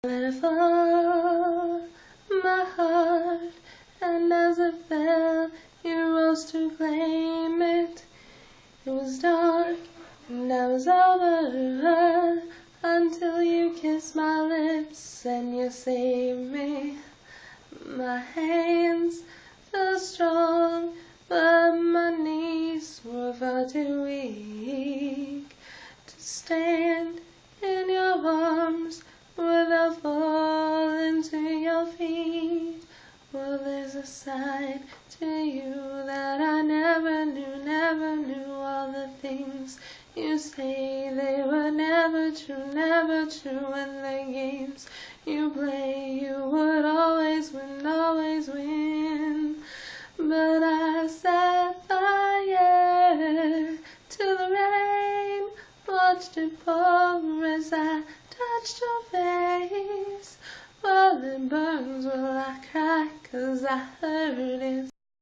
Let it fall, my heart, and as it fell, you rose to claim it. It was dark, and I was over until you kissed my lips and you saved me. My hands felt strong, but my knees were far too weak to stand in your arms without falling to your feet. Well, there's a side to you that I never knew. All the things you say, they were never true. And the games you play, you would always win. But I set fire to the rain, watched it pour as I touched your face. Well, it burns, well, I cry, 'cause I heard it